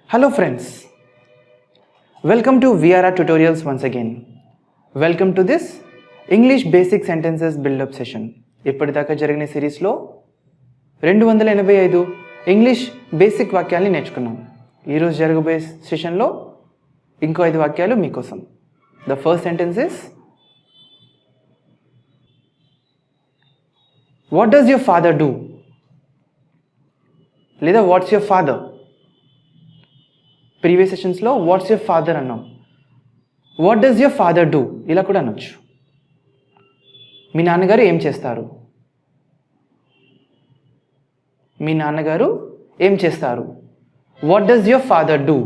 Hello friends, welcome to VRR Tutorials once again. Welcome to this English Basic Sentences Build-up session. ఇప్పటిదాకా జరిగిన సిరీస్లో 285 English basic వాక్యాలని నేర్చుకున్నాం. ఈరోజు జరగబోయే సెషన్లో ఇంకో 5 వాక్యాలు మీకోసం. The first sentence is, what does your father do? లేదా what's your father? ప్రీవియస్ సెషన్స్లో వాట్స్ యువర్ ఫాదర్ అన్నాం. What does your father do ఇలా కూడా అనొచ్చు. మీ నాన్నగారు ఏం చేస్తారు? మీ నాన్నగారు ఏం చేస్తారు? What does your father do?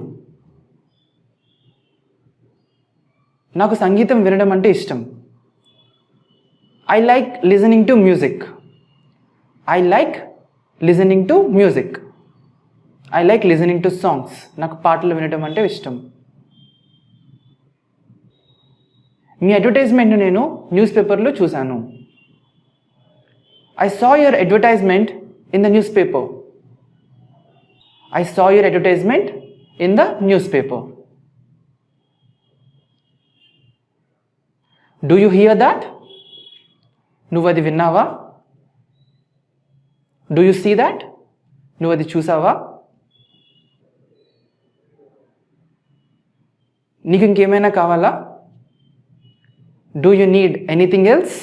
నాకు సంగీతం వినడం అంటే ఇష్టం. I like listening to music. I like listening to music. I like listening to songs. నాకు పాటలు వినడం అంటే ఇష్టం. మీ అడ్వర్టైజ్మెంట్ నేను న్యూస్ పేపర్లో చూశాను. I saw your advertisement in the newspaper. I saw your advertisement in the newspaper. Do you hear that? నువ్వు అది విన్నావా? Do you see that? నువ్వు అది చూసావా? నీకు ఇంకేమైనా కావాలా? Do you need anything else?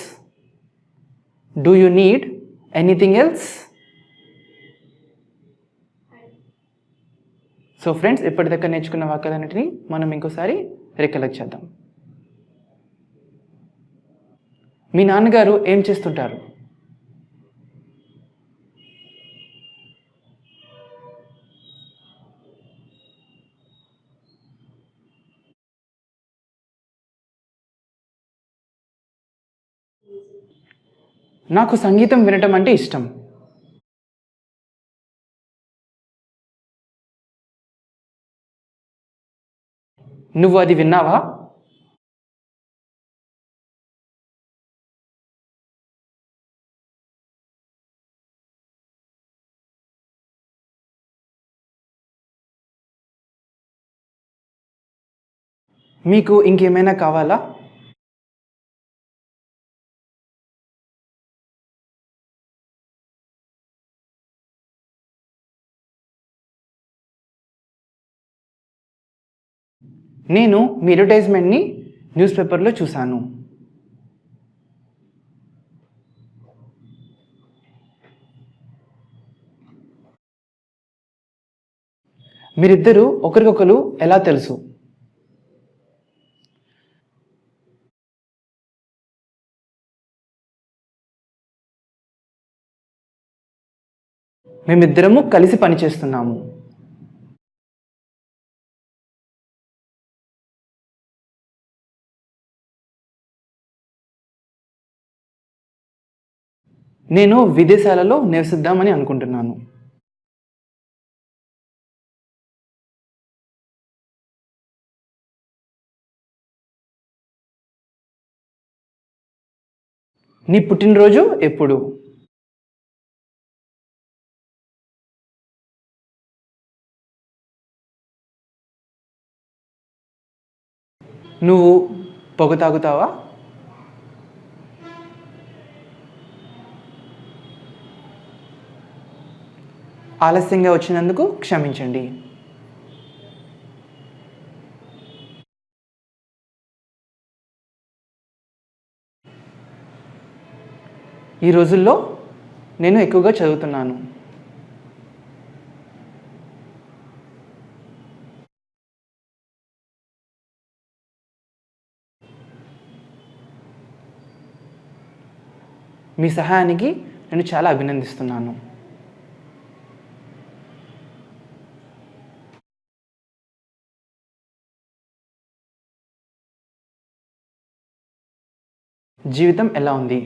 Do you need anything else? So friends, ఇప్పటిదాకా నేర్చుకున్న వాక్యాలన్నిటినీ మనం ఇంకోసారి రికలెక్ట్ చేద్దాం. మీ నాన్నగారు ఏం చేస్తుంటారు? నాకు సంగీతం వినటం అంటే ఇష్టం. నువ్వు అది విన్నావా? మీకు ఇంకేమైనా కావాలా? నేను మీ అడ్వర్టైజ్మెంట్ని న్యూస్ పేపర్లో చూశాను. మీరిద్దరూ ఒకరికొకరు ఎలా తెలుసు? మేమిద్దరము కలిసి పనిచేస్తున్నాము. నేను విదేశాలలో నివసిద్దామని అనుకుంటున్నాను. నీ పుట్టినరోజు ఎప్పుడు? నువ్వు పొగ తాగుతావా? ఆలస్యంగా వచ్చినందుకు క్షమించండి. ఈ రోజుల్లో నేను ఎక్కువగా చదువుతున్నాను. మీ సహాయానికి నేను చాలా అభినందిస్తున్నాను. జీవితం ఎలా ఉంది?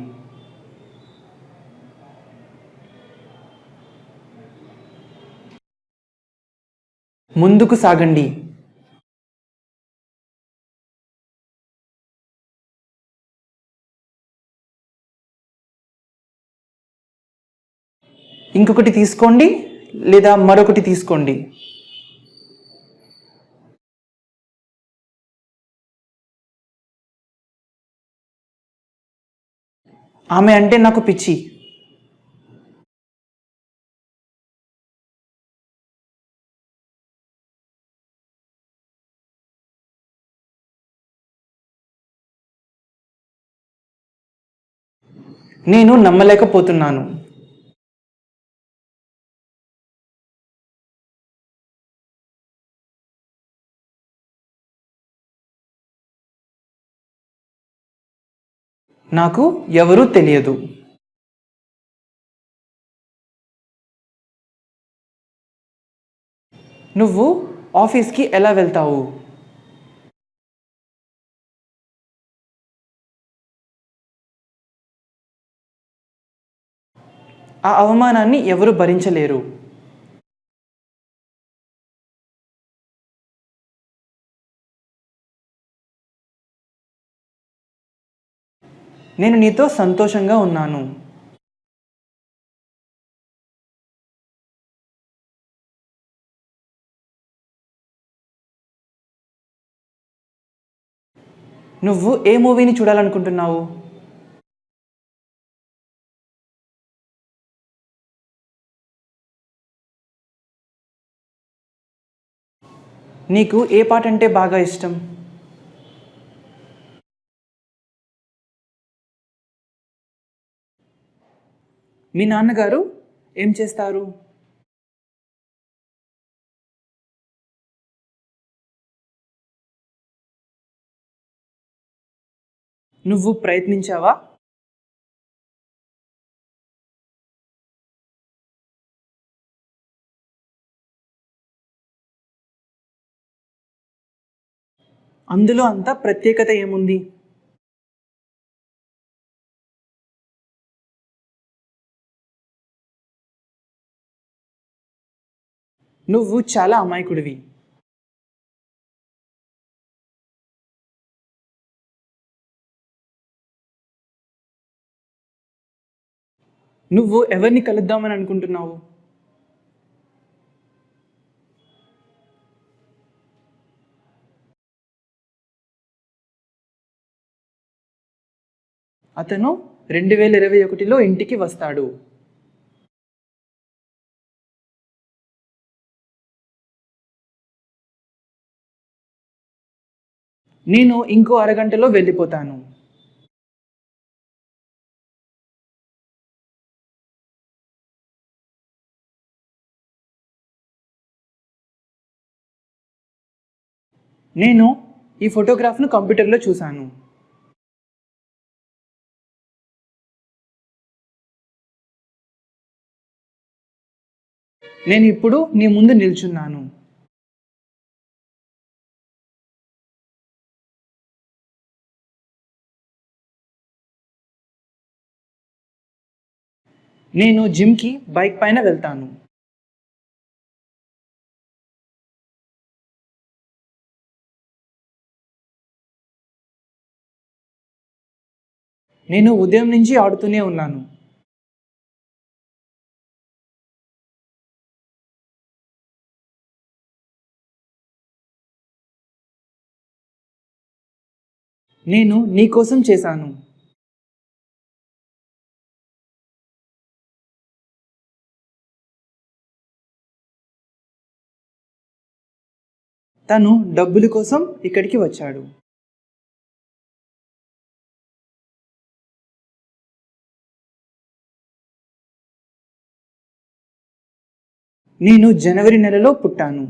ముందుకు సాగండి. ఇంకొకటి తీసుకోండి లేదా మరొకటి తీసుకోండి. ఆమె అంటే నాకు పిచ్చి. నేను నమ్మలేకపోతున్నాను. నాకు ఎవరూ తెలియదు. నువ్వు ఆఫీస్కి ఎలా వెళ్తావు? ఆ అవమానాన్ని ఎవరు భరించలేరు. నేను నీతో సంతోషంగా ఉన్నాను. నువ్వు ఏ మూవీని చూడాలనుకుంటున్నావు? నీకు ఏ పాట అంటే బాగా ఇష్టం? మీ నాన్నగారు ఏం చేస్తారు? నువ్వు ప్రయత్నించావా? అందులో అంత ప్రత్యేకత ఏముంది? నువ్వు చాలా అమాయకుడివి. నువ్వు ఎవరిని కలుద్దామని అనుకుంటున్నావు? అతను 2021లో ఇంటికి వస్తాడు. నేను ఇంకో అరగంటలో వెళ్ళిపోతాను. నేను ఈ ఫోటోగ్రాఫ్ను కంప్యూటర్లో చూశాను. నేను ఇప్పుడు నీ ముందు నిల్చున్నాను. నేను జిమ్కి బైక్ పైన వెళ్తాను. నేను ఉదయం నుంచి ఆడుతూనే ఉన్నాను. నేను నీ కోసం చేశాను. తను డబ్బుల కోసం ఇక్కడికి వచ్చాడు. నేను జనవరి నెలలో పుట్టాను.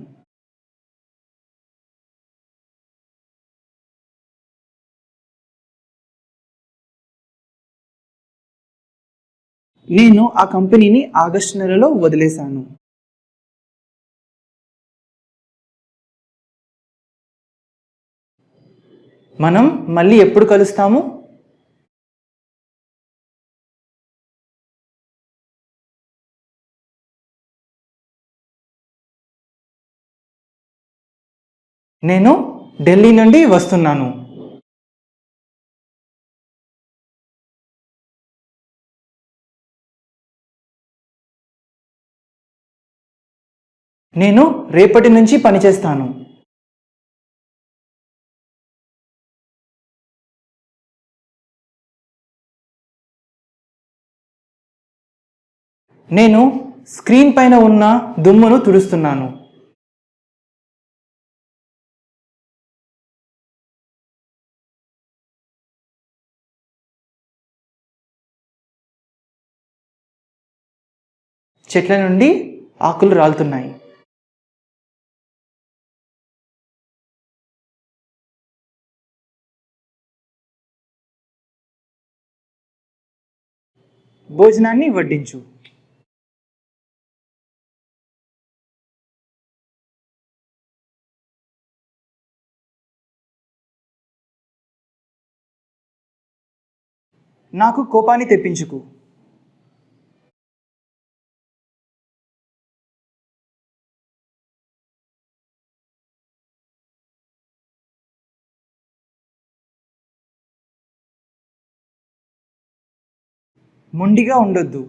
నేను ఆ కంపెనీని ఆగస్టు నెలలో వదిలేశాను. మనం మళ్ళీ ఎప్పుడు కలుస్తాము? నేను ఢిల్లీ నుండి వస్తున్నాను. నేను రేపటి నుంచి పనిచేస్తాను. నేను స్క్రీన్ పైన ఉన్న దుమ్మును తుడుస్తున్నాను. చెట్ల నుండి ఆకులు రాలుతున్నాయి. భోజనాన్ని వడ్డించు. నాకు కోపాన్ని తెప్పించుకు. మొండిగా ఉండొద్దు.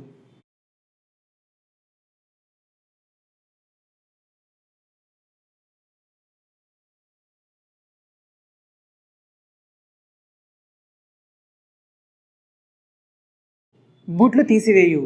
బూట్లు తీసివేయు.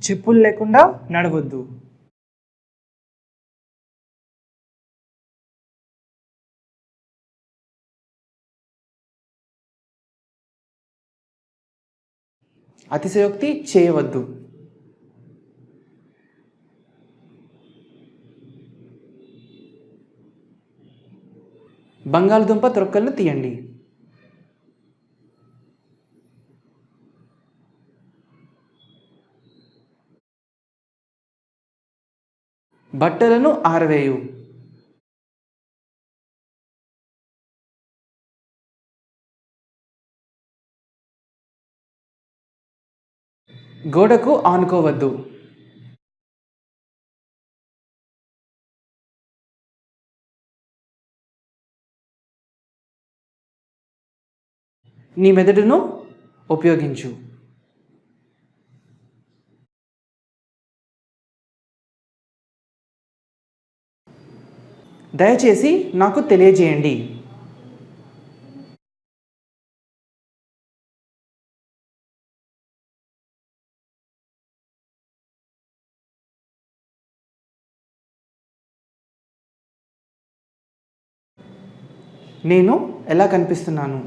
చెప్పులు లేకుండా నడవద్దు. అతిశయోక్తి చేయవద్దు. బంగాళదుంప తొక్కలను తీయండి. బట్టలను ఆరవేయు. గోడకు ఆనుకోవద్దు. నీ మెదడును ఉపయోగించు. దయచేసి నాకు తెలియజేయండి. నేను ఎలా కనిపిస్తున్నాను?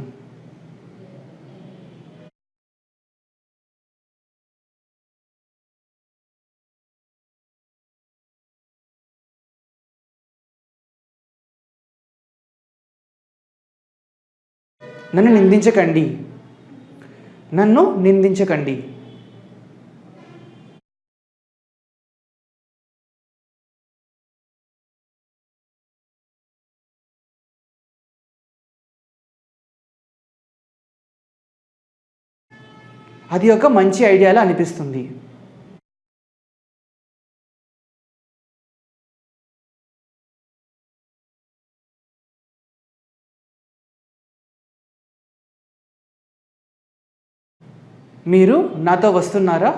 నన్ను నిందించకండి. నన్ను నిందించకండి. అది ఒక మంచి ఐడియాలా అనిపిస్తుంది. మీరు నాతో వస్తున్నారా?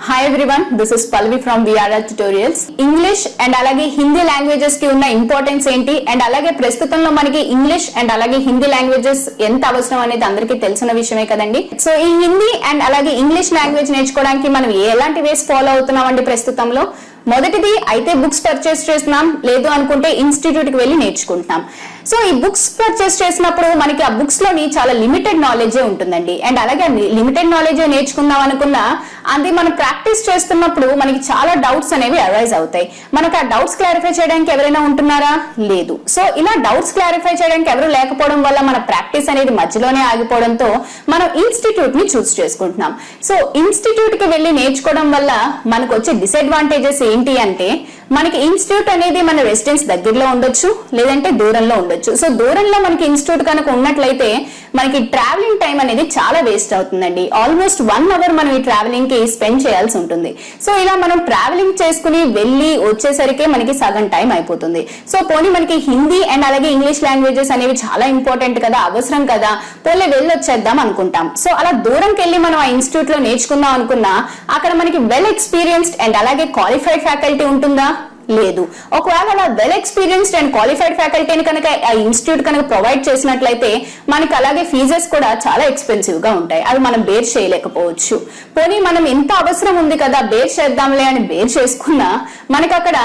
Hi everyone, this is Pallavi from VRR Tutorials. English and అలాగే హిందీ లాంగ్వేజెస్ కి ఉన్న ఇంపార్టెన్స్ ఏంటి అండ్ అలాగే ప్రస్తుతంలో మనకి ఇంగ్లీష్ అండ్ అలాగే హిందీ లాంగ్వేజెస్ ఎంత అవసరం అనేది అందరికీ తెలిసిన విషయమే కదండి. సో ఈ హిందీ అండ్ అలాగే ఇంగ్లీష్ లాంగ్వేజ్ నేర్చుకోవడానికి మనం ఎలాంటి వేస్ ఫాలో అవుతున్నామండి ప్రస్తుతంలో? మొదటిది అయితే బుక్స్ పర్చేస్ చేస్తున్నాం, లేదు అనుకుంటే ఇన్స్టిట్యూట్ కి వెళ్ళి నేర్చుకుంటున్నాం. సో ఈ బుక్స్ పర్చేస్ చేసినప్పుడు మనకి ఆ బుక్స్ లోని చాలా లిమిటెడ్ నాలెడ్జే ఉంటుందండి. అండ్ అలాగే లిమిటెడ్ నాలెడ్జే నేర్చుకుందాం అనుకున్నా అది మనం ప్రాక్టీస్ చేస్తున్నప్పుడు మనకి చాలా డౌట్స్ అనేవి అరైజ్ అవుతాయి. మనకు ఆ డౌట్స్ క్లారిఫై చేయడానికి ఎవరైనా ఉంటున్నారా? లేదు. సో ఇలా డౌట్స్ క్లారిఫై చేయడానికి ఎవరు లేకపోవడం వల్ల మన ప్రాక్టీస్ అనేది మధ్యలోనే ఆగిపోవడంతో మనం ఇన్స్టిట్యూట్ ని చూస్ చేసుకుంటున్నాం. సో ఇన్స్టిట్యూట్ కి వెళ్ళి నేర్చుకోవడం వల్ల మనకు వచ్చే డిసడ్వాంటేజెస్ ఏంటి అంటే మనకి ఇన్స్టిట్యూట్ అనేది మన రెసిడెన్స్ దగ్గరలో ఉండొచ్చు, లేదంటే దూరంలో ఉండొచ్చు. సో దూరంలో మనకి ఇన్స్టిట్యూట్ కనుక ఉన్నట్లయితే మనకి ట్రావెలింగ్ టైం అనేది చాలా వేస్ట్ అవుతుందండి. ఆల్మోస్ట్ 1 అవర్ మనం ఈ ట్రావెలింగ్ కి స్పెండ్ చేయాల్సి ఉంటుంది. సో ఇలా మనం ట్రావెలింగ్ చేసుకుని వెళ్ళి వచ్చేసరికి మనకి సగం టైం అయిపోతుంది. సో పోనీ మనకి హిందీ అండ్ అలాగే ఇంగ్లీష్ లాంగ్వేజెస్ అనేవి చాలా ఇంపార్టెంట్ కదా, అవసరం కదా, పోలే వెళ్ళొచ్చేద్దాం అనుకుంటాం. సో అలా దూరంకి వెళ్ళి మనం ఆ ఇన్స్టిట్యూట్ లో నేర్చుకుందాం అనుకున్నా అక్కడ మనకి వెల్ ఎక్స్పీరియన్స్డ్ అండ్ అలాగే క్వాలిఫైడ్ ఫ్యాకల్టీ ఉంటుందా? లేదు. ఒకవేళ అలా వెల్ ఎక్స్పీరియన్స్డ్ అండ్ క్వాలిఫైడ్ ఫ్యాకల్టీని కనుక ఆ ఇన్స్టిట్యూట్ కనుక ప్రొవైడ్ చేసినట్లయితే మనకి అలాగే ఫీజెస్ కూడా చాలా ఎక్స్పెన్సివ్ గా ఉంటాయి. అవి మనం బేర్ చేయలేకపోవచ్చు. పోనీ మనం ఎంత అవసరం ఉంది కదా బేర్ చేద్దాంలే అని బేర్ చేసుకున్నా మనకి అక్కడ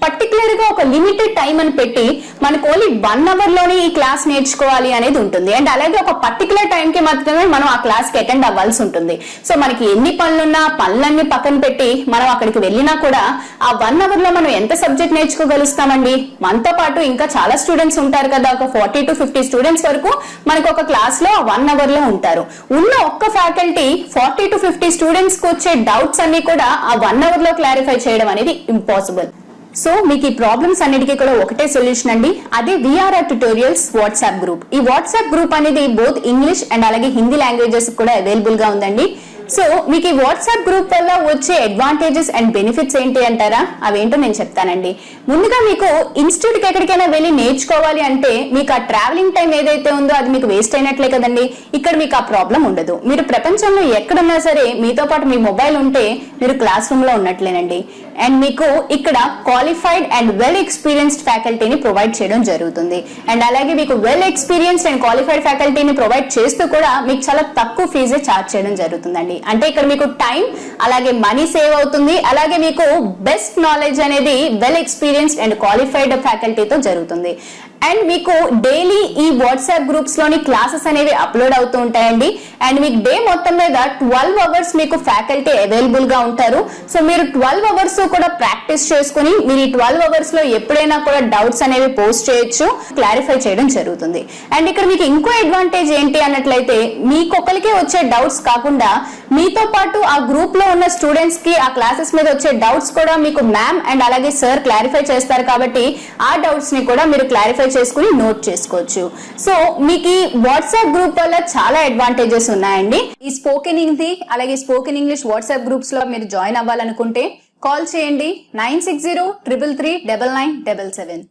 పర్టికులర్ గా ఒక లిమిటెడ్ టైం అని పెట్టి మనకు ఓన్లీ 1 అవర్ లోనే ఈ క్లాస్ నేర్చుకోవాలి అనేది ఉంటుంది. అండ్ అలాగే ఒక పర్టికులర్ టైం కి మాత్రమే మనం ఆ క్లాస్ కి అటెండ్ అవ్వాల్సి ఉంటుంది. సో మనకి ఎన్ని పనులున్నా పనులన్నీ పక్కన పెట్టి మనం అక్కడికి వెళ్ళినా కూడా ఆ 1 అవర్ లో మనం ఎంత సబ్జెక్ట్ నేర్చుకోగలుగుతామండి? మనతో పాటు ఇంకా చాలా స్టూడెంట్స్ ఉంటారు కదా, ఒక 40 to 50 స్టూడెంట్స్ వరకు మనకు ఒక క్లాస్ లో 1 అవర్ లో ఉంటారు. ఉన్న ఒక్క ఫ్యాకల్టీ 40 to 50 స్టూడెంట్స్ కు వచ్చే డౌట్స్ అన్ని కూడా ఆ 1 అవర్ లో క్లారిఫై చేయడం అనేది ఇంపాసిబుల్. సో మీకు ఈ ప్రాబ్లమ్స్ అన్నిటికీ కూడా ఒకటే సొల్యూషన్ అండి, అదే VRR Tutorials వాట్సాప్ గ్రూప్. ఈ వాట్సాప్ గ్రూప్ అనేది బోత్ ఇంగ్లీష్ అండ్ అలాగే హిందీ లాంగ్వేజెస్ కూడా అవైలబుల్ గా ఉందండి. సో మీకు ఈ వాట్సాప్ గ్రూప్ వల్ల వచ్చే అడ్వాంటేజెస్ అండ్ బెనిఫిట్స్ ఏంటి అంటారా? అవేంటో నేను చెప్తానండి. ముందుగా మీకు ఇన్స్టిట్యూట్ కి ఎక్కడికైనా వెళ్ళి నేర్చుకోవాలి అంటే మీకు ఆ ట్రావెలింగ్ టైం ఏదైతే ఉందో అది మీకు వేస్ట్ అయినట్లే కదండి. ఇక్కడ మీకు ఆ ప్రాబ్లం ఉండదు. మీరు ప్రపంచంలో ఎక్కడున్నా సరే మీతో పాటు మీ మొబైల్ ఉంటే మీరు క్లాస్ రూమ్ లో ఉన్నట్లేనండి. అండ్ మీకు ఇక్కడ క్వాలిఫైడ్ అండ్ వెల్ ఎక్స్పీరియన్స్డ్ ఫ్యాకల్టీని ప్రొవైడ్ చేయడం జరుగుతుంది. అండ్ అలాగే మీకు వెల్ ఎక్స్పీరియన్స్డ్ అండ్ క్వాలిఫైడ్ ఫ్యాకల్టీని ప్రొవైడ్ చేస్తూ కూడా మీకు చాలా తక్కువ ఫీజే ఛార్జ్ చేయడం జరుగుతుందండి. అంటే ఇక్కడ మీకు టైం అలాగే మనీ సేవ్ అవుతుంది. అలాగే మీకు బెస్ట్ నాలెడ్జ్ అనేది వెల్ ఎక్స్పీరియన్స్డ్ అండ్ క్వాలిఫైడ్ ఫ్యాకల్టీతో జరుగుతుంది. అండ్ మీకు డైలీ ఈ వాట్సాప్ గ్రూప్స్ లోని క్లాసెస్ అనేవి అప్లోడ్ అవుతూ ఉంటాయండి. అండ్ మీకు డే మొత్తం మీద 12 అవర్స్ మీకు ఫ్యాకల్టీ అవైలబుల్ గా ఉంటారు. సో మీరు 12 అవర్స్ కూడా ప్రాక్టీస్ చేసుకుని మీరు ఈ 12 అవర్స్ లో ఎప్పుడైనా కూడా డౌట్స్ అనేవి పోస్ట్ చేయొచ్చు, క్లారిఫై చేయడం జరుగుతుంది. అండ్ ఇక్కడ మీకు ఇంకో అడ్వాంటేజ్ ఏంటి అన్నట్లయితే మీకొకరికే వచ్చే డౌట్స్ కాకుండా మీతో పాటు ఆ గ్రూప్ లో ఉన్న స్టూడెంట్స్ కి ఆ క్లాసెస్ మీద వచ్చే డౌట్స్ కూడా మీకు మ్యామ్ అండ్ అలాగే సార్ క్లారిఫై చేస్తారు. కాబట్టి ఆ డౌట్స్ ని కూడా మీరు క్లారిఫై చేసుకుని నోట్ చేసుకోవచ్చు. సో మీకు ఈ వాట్సాప్ గ్రూప్ వల్ల చాలా అడ్వాంటేజెస్ ఉన్నాయండి. ఈ స్పోకెన్ హిందీ అలాగే స్పోకెన్ ఇంగ్లీష్ వాట్సాప్ గ్రూప్స్ లో మీరు జాయిన్ అవ్వాలనుకుంటే కాల్ చేయండి 9603339977.